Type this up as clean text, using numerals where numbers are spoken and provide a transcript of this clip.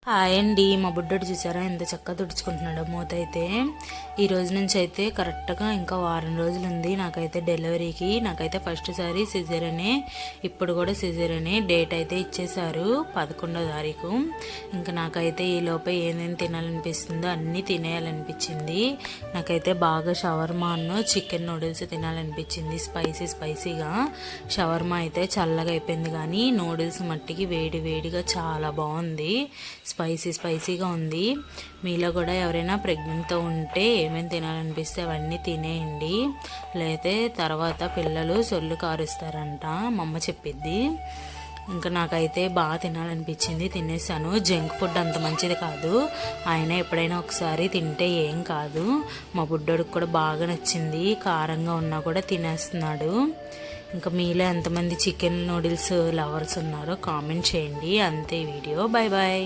Hi అండి, మా బుడ్డోడు చూసారా ఎంత చక్కగా తుడుచుకుంటున్నాడో మూత అయితే. ఈ రోజు నుంచి అయితే కరెక్ట్గా ఇంకా వారం రోజులు ఉంది నాకైతే డెలివరీకి. నాకైతే ఫస్ట్ సారి సిజేరియనే, ఇప్పుడు కూడా సిజేరియనే. డేట్ అయితే ఇచ్చేసారు 11వ తారీఖు. ఇంకా నాకైతే ఈ లోపే ఏమేమి తినాలనిపిస్తుందో అన్నీ తినేయాలనిపించింది. నాకైతే బాగా షవర్మా చికెన్ నూడిల్స్ తినాలనిపించింది, స్పైసీగా. షవర్మా అయితే చల్లగా అయిపోయింది కానీ నూడిల్స్ మట్టికి వేడి వేడిగా చాలా బాగుంది, స్పైసీగా ఉంది. మీలో కూడా ఎవరైనా ప్రెగ్నెంట్తో ఉంటే ఏమేమి తినాలనిపిస్తే అవన్నీ తినేయండి, లేకపోతే తర్వాత పిల్లలు సొల్లు కారుస్తారంట మా అమ్మ చెప్పిద్ది. ఇంకా నాకైతే బాగా తినాలనిపించింది, తినేసాను. జంక్ ఫుడ్ అంత మంచిది కాదు, ఆయన ఎప్పుడైనా ఒకసారి తింటే ఏం కాదు. మా బుడ్డోడికి కూడా బాగా నచ్చింది, కారంగా ఉన్నా కూడా తినేస్తున్నాడు. ఇంకా మీలో ఎంతమంది చికెన్ నూడిల్స్ లవర్స్ ఉన్నారో కామెంట్ చేయండి. అంతే వీడియో. Bye bye.